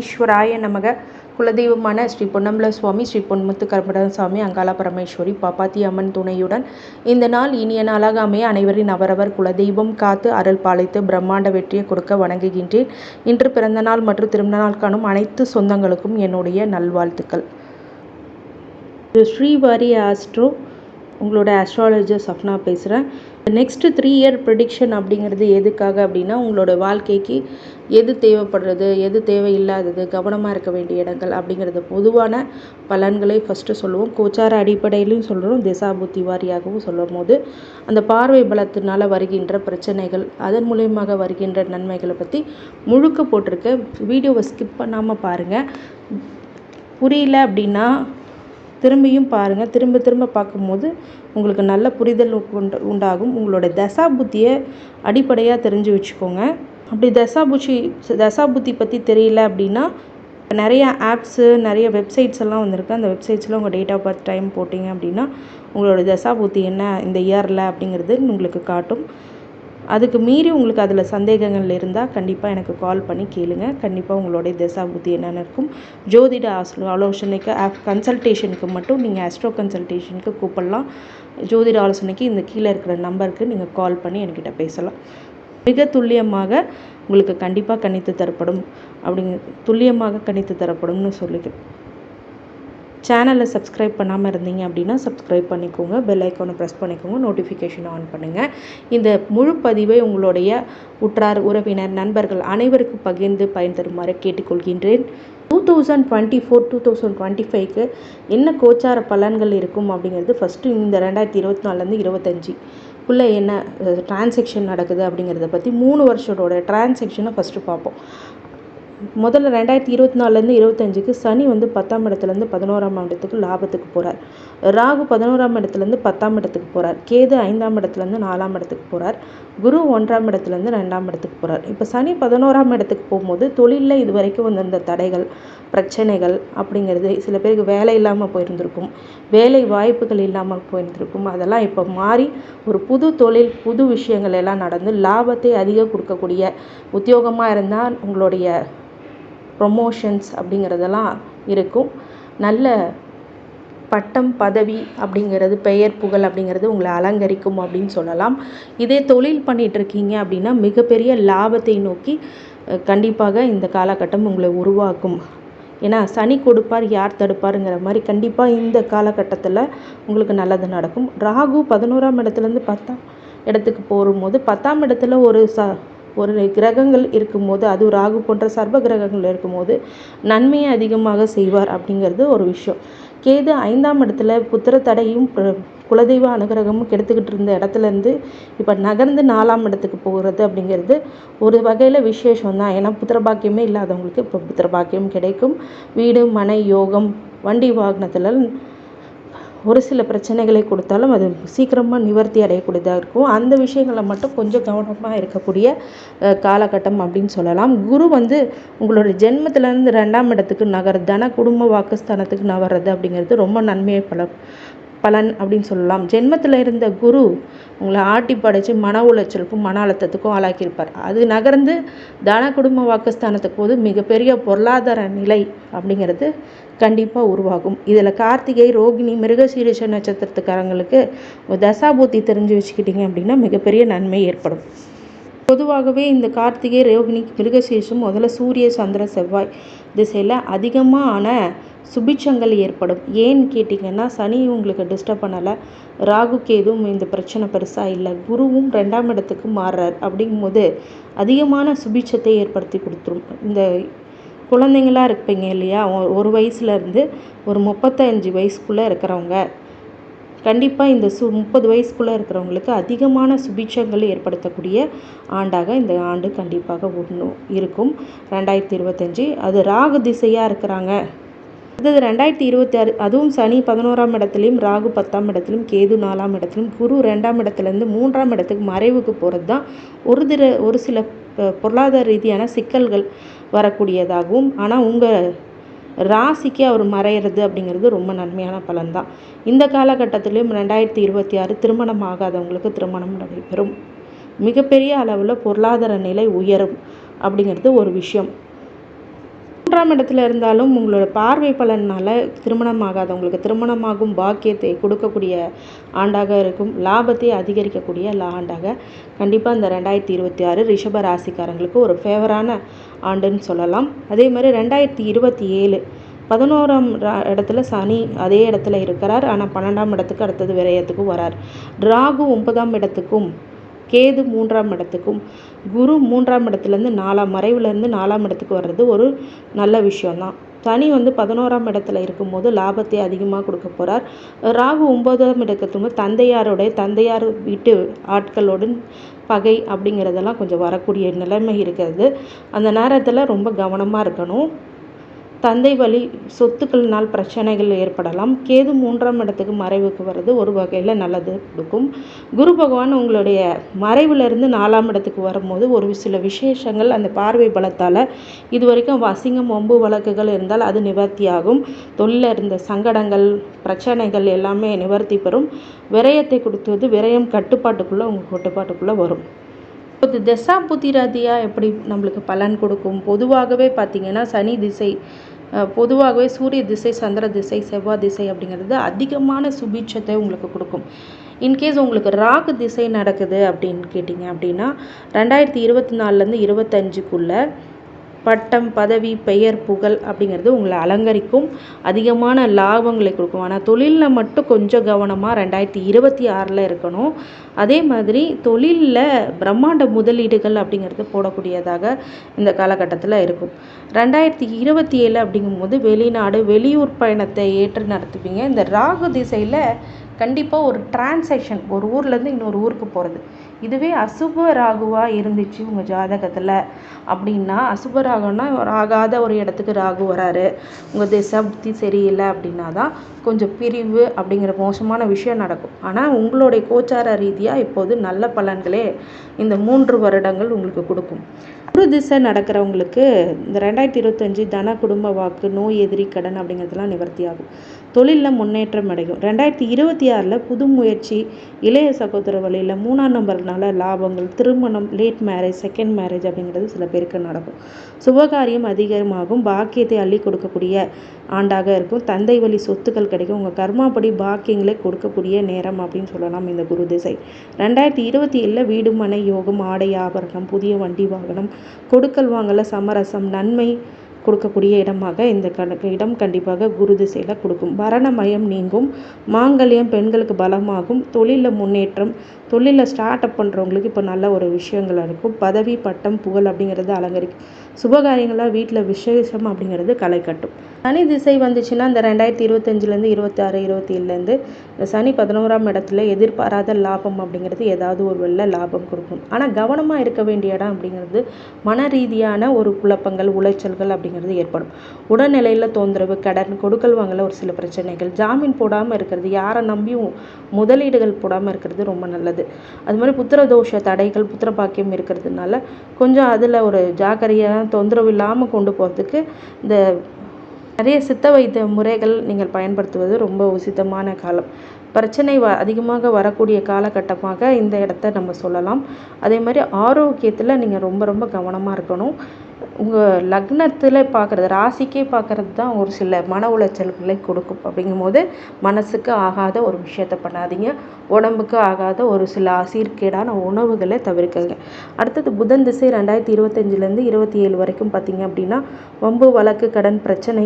சனீஸ்வராய நமக. குலதெய்வமான ஸ்ரீ பொன்னம்பல சுவாமி, ஸ்ரீ பொன்முத்து கருப்பணசாமி, அங்காள பரமேஸ்வரி, பாப்பாத்தி அம்மன் துணையுடன் இந்த நாள் இனிய நாளாக அமைய அனைவரின் அவரவர் குலதெய்வம் காத்து அருள் பாலித்து பிரம்மாண்ட வெற்றியை கொடுக்க வணங்குகின்றேன். இன்று பிறந்த நாள் மற்றும் திருமண நாள் காணும் அனைத்து சொந்தங்களுக்கும் என்னுடைய நல்வாழ்த்துக்கள். ஸ்ரீவாரி ஆஸ்ட்ரோ, உங்களோட ஆஸ்ட்ராலஜர் சப்னா பேசுகிறேன். நெக்ஸ்ட்டு 3 இயர் ப்ரெடிக்ஷன் அப்படிங்கிறது எதுக்காக அப்படின்னா, உங்களோட வாழ்க்கைக்கு எது தேவைப்படுறது, எது தேவையில்லாதது, கவனமாக இருக்க வேண்டிய இடங்கள் அப்படிங்கிறது பொதுவான பலன்களை ஃபஸ்ட்டு சொல்லுவோம். கோச்சார அடிப்படையிலையும் சொல்கிறோம், திசாபுத்தி வாரியாகவும் சொல்லும் போது அந்த பார்வை பலத்தினால் வருகின்ற பிரச்சனைகள், அதன் மூலியமாக வருகின்ற நன்மைகளை பற்றி முழுக்க போட்டிருக்க வீடியோவை ஸ்கிப் பண்ணாமல் பாருங்கள். புரியல அப்படின்னா திரும்பியும் பாருங்கள். திரும்ப பார்க்கும்போது உங்களுக்கு நல்ல புரிதல் உண்டாகும். உங்களோட தசாபுத்தியை அடிப்படையாக தெரிஞ்சு வச்சுக்கோங்க. அப்படி தசாபுத்தி பற்றி தெரியல அப்படின்னா நிறைய ஆப்ஸு, நிறைய வெப்சைட்ஸ் எல்லாம் வந்திருக்கு. அந்த வெப்சைட்ஸில் உங்கள் டேட் ஆஃப் பர்த் டைம் போட்டிங்க அப்படின்னா உங்களோட தசாபுத்தி என்ன இந்த இயரில் அப்படிங்கிறது உங்களுக்கு காட்டும். அதுக்கு மீறி உங்களுக்கு அதில் சந்தேகங்கள் இருந்தால் கண்டிப்பாக எனக்கு கால் பண்ணி கேளுங்க. கண்டிப்பாக உங்களுடைய தசாபுத்தி என்னென்ன இருக்கும். ஜோதிட ஆலோசனைக்கு கன்சல்டேஷனுக்கு மட்டும் நீங்கள் ஆஸ்ட்ரோ கன்சல்டேஷனுக்கு கூப்பிடலாம். ஜோதிட ஆலோசனைக்கு இந்த கீழே இருக்கிற நம்பருக்கு நீங்கள் கால் பண்ணி என்கிட்ட பேசலாம். மிக துல்லியமாக உங்களுக்கு கண்டிப்பாக கணித்து தரப்படும்னு சொல்லிக்கிறேன். சேனலை சப்ஸ்கிரைப் பண்ணாமல் இருந்தீங்க அப்படின்னா சப்ஸ்கிரைப் பண்ணிக்கோங்க. பெல் ஐக்கானை ப்ரெஸ் பண்ணிக்கோங்க. நோட்டிஃபிகேஷன் ஆன் பண்ணுங்கள். இந்த முழு பதிவை உங்களுடைய உற்றார், உறவினர், நண்பர்கள் அனைவருக்கும் பகிர்ந்து பயன் தருமாறு கேட்டுக்கொள்கின்றேன். 2024-2025க்கு என்ன கோச்சார பலன்கள் இருக்கும் அப்படிங்கிறது ஃபஸ்ட்டு இந்த 2024 25க்குள்ளே என்ன டிரான்சாக்ஷன் நடக்குது அப்படிங்கிறத பற்றி 3 வருஷத்தோட டிரான்சாக்ஷனை ஃபஸ்ட்டு பார்ப்போம். முதல்ல 2024 25க்கு சனி 10ஆம் இடத்துலேருந்து 11ஆம் இடத்துக்கு லாபத்துக்கு போகிறார். ராகு 11ஆம் இடத்துலேருந்து 10ஆம் இடத்துக்கு போகிறார். கேது 5ஆம் இடத்துலேருந்து 4ஆம் இடத்துக்கு போகிறார். குரு 1ஆம் இடத்துலேருந்து 2ஆம் இடத்துக்கு போகிறார். இப்போ சனி 11ஆம் இடத்துக்கு போகும்போது தொழிலில் இது வரைக்கும் வந்திருந்த தடைகள், பிரச்சனைகள் அப்படிங்கிறது, சில பேருக்கு வேலை இல்லாமல் போயிருந்திருக்கும், வேலை வாய்ப்புகள் இல்லாமல் போயிருந்திருக்கும். அதெல்லாம் இப்போ மாறி ஒரு புது தொழில், புது விஷயங்கள் எல்லாம் நடந்து லாபத்தை அதிகம் கொடுக்கக்கூடிய உத்தியோகமாக இருந்தால் உங்களுடைய ப்ரொமோஷன்ஸ் அப்படிங்கிறதெல்லாம் இருக்கும். நல்ல பட்டம், பதவி அப்படிங்கிறது, பெயர், புகழ் அப்படிங்கிறது உங்களை அலங்கரிக்கும் அப்படின்னு சொல்லலாம். இதே தொழில் பண்ணிகிட்ருக்கீங்க அப்படின்னா மிகப்பெரிய லாபத்தை நோக்கி கண்டிப்பாக இந்த காலகட்டம் உங்களை உருவாக்கும். ஏன்னா சனி கொடுப்பார், யார் தடுப்பாருங்கிற மாதிரி கண்டிப்பாக இந்த காலகட்டத்தில் உங்களுக்கு நல்லது நடக்கும். ராகு 11ஆம் இடத்துலேருந்து 10ஆம் இடத்துக்கு போகும்போது 10ஆம் இடத்துல ஒரு கிரகங்கள் இருக்கும்போது, அது ராகு போன்ற சர்வ கிரகங்கள் இருக்கும்போது நன்மையை அதிகமாக செய்வார் அப்படிங்கிறது ஒரு விஷயம். கேது 5ஆம் இடத்துல புத்திர தடையும் குலதெய்வ அனுகிரகமும் கெடுத்துக்கிட்டு இருந்த இடத்துலேருந்து இப்போ நகர்ந்து 4ஆம் இடத்துக்கு போகிறது அப்படிங்கிறது ஒரு வகையில் விசேஷம் தான். ஏன்னா புத்திர பாக்கியமே இல்லாதவங்களுக்கு இப்போ புத்திர பாக்கியம் கிடைக்கும். வீடு, மனை யோகம், வண்டி வாகனத்தில் ஒரு சில பிரச்சனைகளை கொடுத்தாலும் அது சீக்கிரமாக நிவர்த்தி அடையக்கூடியதாக இருக்கும். அந்த விஷயங்களை மட்டும் கொஞ்சம் கவனமாக இருக்கக்கூடிய காலகட்டம் அப்படின்னு சொல்லலாம். குரு உங்களோட ஜென்மத்திலேருந்து 2ஆம் இடத்துக்கு தன குடும்ப வாக்குஸ்தானத்துக்கு நகர்றது அப்படிங்கிறது ரொம்ப நன்மையை பலன் அப்படின்னு சொல்லலாம். ஜென்மத்தில் இருந்த குரு உங்களை ஆட்டி படைச்சு மன உளைச்சலுக்கும் மன அழுத்தத்துக்கும் ஆளாக்கியிருப்பார். அது நகர்ந்து தன குடும்ப வாக்குஸ்தானத்துக்கு போது மிகப்பெரிய பொருளாதார நிலை அப்படிங்கிறது கண்டிப்பாக உருவாகும். இதில் கார்த்திகை, ரோகிணி, மிருகசீரிஷ நட்சத்திரத்துக்காரங்களுக்கு தசாபூத்தி தெரிஞ்சு வச்சுக்கிட்டிங்க அப்படின்னா மிகப்பெரிய நன்மை ஏற்படும். பொதுவாகவே இந்த கார்த்திகை, ரோகிணி, மிருகசீரிஷம் முதல்ல சூரிய, சந்திர, செவ்வாய் திசையில் அதிகமான சுபிட்சங்கள் ஏற்படும். ஏன்னு கேட்டிங்கன்னா சனி உங்களுக்கு டிஸ்டர்ப் பண்ணலை, ராகு கேதுவும் இந்த பிரச்சனை பெருசாக இல்லை, குருவும் 2ஆம் இடத்துக்கு மாறுறார். அப்படிங்கும்போது அதிகமான சுபிட்சத்தை ஏற்படுத்தி கொடுத்துரும். இந்த குழந்தைங்களாக இருப்பீங்க இல்லையா, ஒரு வயசுலேருந்து ஒரு 35 வயசுக்குள்ளே இருக்கிறவங்க கண்டிப்பாக இந்த 30 வயசுக்குள்ளே இருக்கிறவங்களுக்கு அதிகமான சுபிட்சங்கள் ஏற்படுத்தக்கூடிய ஆண்டாக இந்த ஆண்டு கண்டிப்பாக இருக்கும் 2025. அது ராகு திசையாக இருக்கிறாங்க. அடுத்தது 2026, அதுவும் சனி 11ஆம் இடத்துலையும், ராகு 10ஆம் இடத்துலையும், கேது 4ஆம் இடத்துலையும், குரு 2ஆம் இடத்துலேருந்து 3ஆம் இடத்துக்கு மறைவுக்கு போகிறது தான் ஒரு சில பொருளாதார ரீதியான சிக்கல்கள் வரக்கூடியதாகவும், ஆனால் உங்கள் ராசிக்கு அவர் மறையிறது அப்படிங்கிறது ரொம்ப நன்மையான பலன்தான். இந்த காலகட்டத்திலையும் 2026 திருமணம் ஆகாதவங்களுக்கு திருமணம் நடைபெறும். மிகப்பெரிய அளவில் பொருளாதார நிலை உயரும் அப்படிங்கிறது ஒரு விஷயம். 3ஆம் இடத்துல இருந்தாலும் உங்களோட பார்வை பலனால் திருமணம் ஆகாதவங்களுக்கு திருமணமாகும் பாக்கியத்தை கொடுக்கக்கூடிய ஆண்டாக இருக்கும். லாபத்தை அதிகரிக்கக்கூடிய ஆண்டாக கண்டிப்பாக இந்த 2026 ரிஷப ராசிக்காரங்களுக்கு ஒரு ஃபேவரான ஆண்டுன்னு சொல்லலாம். அதே மாதிரி 2027 11ஆம் இடத்துல சனி அதே இடத்துல இருக்கிறார். ஆனால் 12ஆம் இடத்துக்கு அடுத்தது விரயத்துக்கும் வரார். ராகு 9ஆம் இடத்துக்கும் கேது 3ஆம் இடத்துக்கும் குரு 3ஆம் இடத்துலேருந்து 4ஆம் மறைவுலேருந்து 4ஆம் இடத்துக்கு வர்றது ஒரு நல்ல விஷயம்தான். சனி 11ஆம் இடத்துல இருக்கும்போது லாபத்தை அதிகமாக கொடுக்க போகிறார். ராகு 9ஆம் இடத்துக்கு தந்தையார் வீட்டு ஆட்களோடு பகை அப்படிங்கிறதெல்லாம் கொஞ்சம் வரக்கூடிய நிலைமை இருக்கிறது. அந்த நேரத்தில் ரொம்ப கவனமாக இருக்கணும். தந்தை வழி சொத்துக்கள்னால் பிரச்சனைகள் ஏற்படலாம். கேது 3ஆம் இடத்துக்கு மறைவுக்கு வர்றது ஒரு வகையில் நல்லது கொடுக்கும். குரு பகவான் உங்களுடைய மறைவிலிருந்து 4ஆம் இடத்துக்கு வரும்போது ஒரு சில விசேஷங்கள் அந்த பார்வை பலத்தால் இது வரைக்கும் அசிங்கம் வம்பு வழக்குகள் இருந்தால் அது நிவர்த்தியாகும். தொழிலில் இருந்த சங்கடங்கள் பிரச்சனைகள் எல்லாமே நிவர்த்தி பெறும். விரயத்தை கொடுத்தது விரயம் கட்டுப்பாட்டுக்குள்ளே உங்கள் கட்டுப்பாட்டுக்குள்ளே வரும். இப்போ திசா புத்திரதியாக எப்படி நம்மளுக்கு பலன் கொடுக்கும்? பொதுவாகவே பார்த்திங்கன்னா சனி திசை பொதுவாகவே சூரிய திசை சந்திர திசை செவ்வாய் திசை அப்படிங்கிறது அதிகமான சுபீட்சத்தை உங்களுக்கு கொடுக்கும். இன்கேஸ் உங்களுக்கு ராகு திசை நடக்குது அப்படின்னு கேட்டிங்க அப்படின்னா 2024லேருந்து 25க்குள்ளே பட்டம் பதவி பெயர் புகழ் அப்படிங்கிறது உங்களை அலங்கரிக்கும். அதிகமான லாபங்களை கொடுக்கும். ஆனால் தொழிலில் மட்டும் கொஞ்சம் கவனமாக 2026 இருக்கணும். அதே மாதிரி தொழிலில் பிரம்மாண்ட முதலீடுகள் அப்படிங்கிறது போடக்கூடியதாக இந்த காலகட்டத்தில் இருக்கும். 2027 அப்படிங்கும்போது வெளிநாடு வெளியூர் பயணத்தை ஏற்று நடத்துவீங்க. இந்த ராகு திசையில் கண்டிப்பாக ஒரு டிரான்சாக்ஷன் ஒரு ஊர்லேருந்து இன்னொரு ஊருக்கு போகிறது. இதுவே அசுப ராகுவாக இருந்துச்சு உங்கள் ஜாதகத்தில் அப்படின்னா, அசுப ராகுன்னா ஆகாத ஒரு இடத்துக்கு ராகு வராரு, உங்கள் திசை புத்தி சரியில்லை அப்படின்னா தான் கொஞ்சம் பிரிவு அப்படிங்கிற மோசமான விஷயம் நடக்கும். ஆனால் உங்களுடைய கோச்சார ரீதியாக இப்போது நல்ல பலன்களே இந்த 3 வருடங்கள் உங்களுக்கு கொடுக்கும். குரு திசை நடக்கிறவங்களுக்கு இந்த 2025 தன குடும்ப வாக்கு நோய் எதிரி கடன் அப்படிங்கிறதுலாம் நிவர்த்தி ஆகும். தொழிலில் முன்னேற்றம் அடையும். 2026 புது முயற்சி இளைய சகோதர வழியில் 3ஆம் நம்பர்னால லாபங்கள் திருமணம் லேட் மேரேஜ் செகண்ட் மேரேஜ் அப்படிங்கிறது சில பேருக்கு நடக்கும். சுபகாரியம் அதிகமாகும். பாக்கியத்தை அள்ளி கொடுக்கக்கூடிய ஆண்டாக இருக்கும். தந்தை வழி சொத்துக்கள் கிடைக்கும். உங்கள் கர்மாப்படி பாக்கியங்களை கொடுக்கக்கூடிய நேரம் அப்படின்னு சொல்லலாம் இந்த குரு திசை. 2027 வீடு மனை யோகம் ஆடை ஆபரணம் புதிய வண்டி வாகனம் கொடுக்கல் வாங்கல சமரசம் நன்மை கொடுக்கக்கூடிய இடமாக இந்த இடம் கண்டிப்பாக குரு திசையில் கொடுக்கும். மரணமயம் நீங்கும். மாங்கல்யம் பெண்களுக்கு பலமாகும். தொழிலில் முன்னேற்றம் தொழிலில் ஸ்டார்ட் அப் பண்ணுறவங்களுக்கு இப்போ நல்ல ஒரு விஷயங்கள் இருக்கும். பதவி பட்டம் புகழ் அப்படிங்கிறது அலங்கரிக்கும். சுபகாரியங்களாக வீட்டில் விசேஷம் அப்படிங்கிறது களை கட்டும். சனி திசை வந்துச்சுன்னா இந்த 2025லேருந்து 26 27லேருந்து இந்த சனி 11ஆம் இடத்துல எதிர்பாராத லாபம் அப்படிங்கிறது ஏதாவது ஒரு வெள்ள லாபம் கொடுக்கும். ஆனால் கவனமாக இருக்க வேண்டிய இடம் அப்படிங்கிறது மன ரீதியான ஒரு குழப்பங்கள் உளைச்சல்கள் அப்படிங்கிறது ஏற்படும். உடல்நிலையில் தொந்தரவு கடன் கொடுக்கல் வாங்கல ஒரு சில பிரச்சனைகள் ஜாமீன் போடாமல் இருக்கிறது யாரை நம்பியும் முதலீடுகள் போடாமல் இருக்கிறது ரொம்ப நல்லது. அது மாதிரி புத்திர தோஷ தடைகள் புத்திர பாக்கியம் இருக்கிறதுனால கொஞ்சம் அதில் ஒரு ஜாக்கிரதையாக தொந்தரவு இல்லாமல் கொண்டு போகிறதுக்கு இந்த நிறைய சித்த வைத்திய முறைகள் நீங்கள் பயன்படுத்துவது ரொம்ப உசிதமான காலம். பிரச்சனை அதிகமாக வரக்கூடிய காலகட்டமாக இந்த இடத்த நம்ம சொல்லலாம். அதே மாதிரி ஆரோக்கியத்தில் நீங்கள் ரொம்ப ரொம்ப கவனமாக இருக்கணும். உங்கள் லக்னத்தில் பார்க்குறது ராசிக்கே பார்க்குறது தான் ஒரு சில மன உளைச்சல்களை கொடுக்கும். அப்படிங்கும்போது மனசுக்கு ஆகாத ஒரு விஷயத்த பண்ணாதீங்க. உடம்புக்கு ஆகாத ஒரு சில சீர்கேடான உணவுகளை தவிர்க்குங்க. அடுத்தது புதன் திசை 2025லேருந்து 27 வரைக்கும் பார்த்திங்க அப்படின்னா வம்பு வழக்கு கடன் பிரச்சனை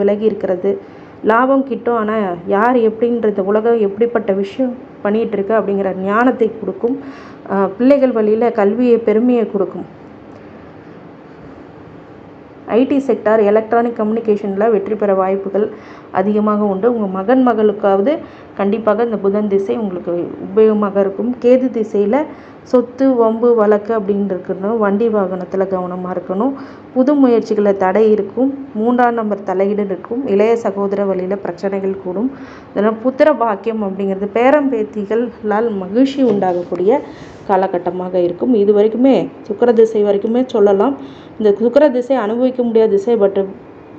விலகி இருக்கிறது. லாபம் கிட்டும். ஆனால் யார் எப்படின்றது உலகம் எப்படிப்பட்ட விஷயம் பண்ணிகிட்ருக்கு அப்படிங்கிற ஞானத்தை கொடுக்கும். பிள்ளைகள் வழியில் கல்வியை பெருமையை கொடுக்கும். ஐடி செக்டார் எலக்ட்ரானிக் கம்யூனிகேஷனில் வெற்றி பெற வாய்ப்புகள் அதிகமாக உண்டு. உங்கள் மகன் மகளுக்காவது கண்டிப்பாக இந்த புதன் திசை உங்களுக்கு உபயோகமாக இருக்கும். கேது திசையில் சொத்து வம்பு வழக்கு அப்படின்னு இருக்கணும். வண்டி வாகனத்தில் கவனமாக இருக்கணும். புது முயற்சிகளை தடை இருக்கும். 3ஆம் நம்பர் தலையீடு இருக்கும். இளைய சகோதர வழியில் பிரச்சனைகள் கூடும். இதனால் புத்திர பாக்கியம் அப்படிங்கிறது பேரம்பேத்திகளால் மகிழ்ச்சி உண்டாகக்கூடிய காலகட்டமாக இருக்கும். இது வரைக்குமே சுக்கிர திசை வரைக்குமே சொல்லலாம். இந்த சுக்கிர திசை அனுபவிக்க முடியாத திசை. பட்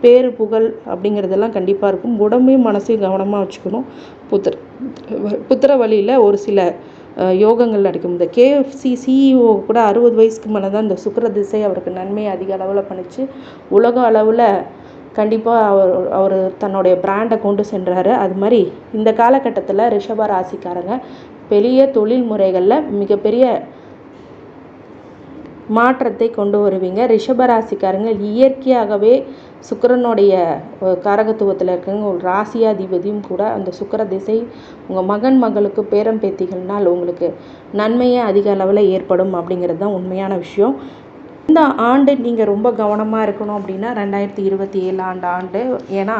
பேரு புகழ் அப்படிங்கிறதெல்லாம் கண்டிப்பாக இருக்கும். உடம்பையும் மனசையும் கவனமாக வச்சுக்கணும். புத்திர வழியில் ஒரு சில யோகங்கள் நடக்கும். இந்த KFC CEO கூட 60 வயசுக்கு மேலே தான் இந்த சுக்கிர திசை அவருக்கு நன்மையை அதிக அளவில் பண்ணிச்சு. உலக அளவில் கண்டிப்பாக அவர் தன்னுடைய பிராண்டை கொண்டு சென்றார். அது மாதிரி இந்த காலகட்டத்தில் ரிஷப ராசிக்காரங்க பெரிய தொழில் முறைகளில் மிகப்பெரிய மாற்றத்தை கொண்டு வருவீங்க. ரிஷபராசிக்காரங்க இயற்கையாகவே சுக்கிரனுடைய காரகத்துவத்தில் இருக்கவங்க ஒரு ராசியாதிபதியும் கூட. அந்த சுக்கிர திசை உங்கள் மகன் மகளுக்கு பேரம் பேத்திகள்னால் உங்களுக்கு நன்மையே அதிக அளவில் ஏற்படும் அப்படிங்கிறது தான் உண்மையான விஷயம். இந்த ஆண்டு நீங்கள் ரொம்ப கவனமாக இருக்கணும் அப்படின்னா 2027 ஆண்டு. ஏன்னா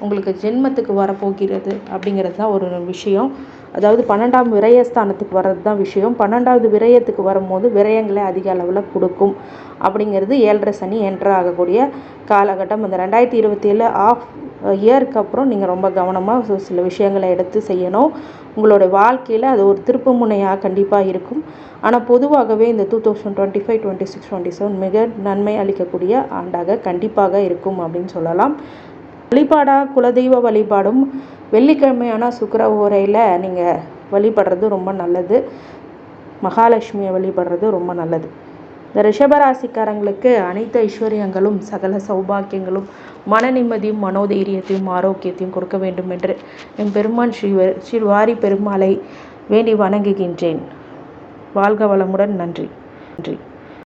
உங்களுக்கு ஜென்மத்துக்கு வரப்போகிறது அப்படிங்கிறது தான் ஒரு விஷயம். அதாவது 12ஆம் விரயஸ்தானத்துக்கு வர்றது தான் விஷயம். 12வது விரயத்துக்கு வரும்போது விரயங்களை அதிக அளவில் கொடுக்கும் அப்படிங்கிறது 7.5 சனி என்ட்ரு ஆகக்கூடிய காலகட்டம். அந்த 2027 ஆஃப் இயருக்கு அப்புறம் நீங்கள் ரொம்ப கவனமாக சில விஷயங்களை எடுத்து செய்யணும். உங்களோட வாழ்க்கையில் அது ஒரு திருப்பு முனையாக கண்டிப்பாக இருக்கும். ஆனால் பொதுவாகவே இந்த 2025, 26, 27 மிக நன்மை அளிக்கக்கூடிய ஆண்டாக கண்டிப்பாக இருக்கும் அப்படின்னு சொல்லலாம். வழிபாடாக குலதெய்வ வழிபாடும் வெள்ளிக்கிழமையான சுக்கிர ஓரையில் நீங்கள் வழிபடுறது ரொம்ப நல்லது. மகாலட்சுமியை வழிபடுறது ரொம்ப நல்லது. இந்த ரிஷபராசிக்காரங்களுக்கு அனைத்து ஐஸ்வர்யங்களும் சகல சௌபாக்கியங்களும் மன நிம்மதியும் மனோதைரியத்தையும் ஆரோக்கியத்தையும் கொடுக்க வேண்டும் என்று என் பெருமான் ஸ்ரீ வாரி பெருமாளை வேண்டி வணங்குகின்றேன். வாழ்க வளமுடன். நன்றி.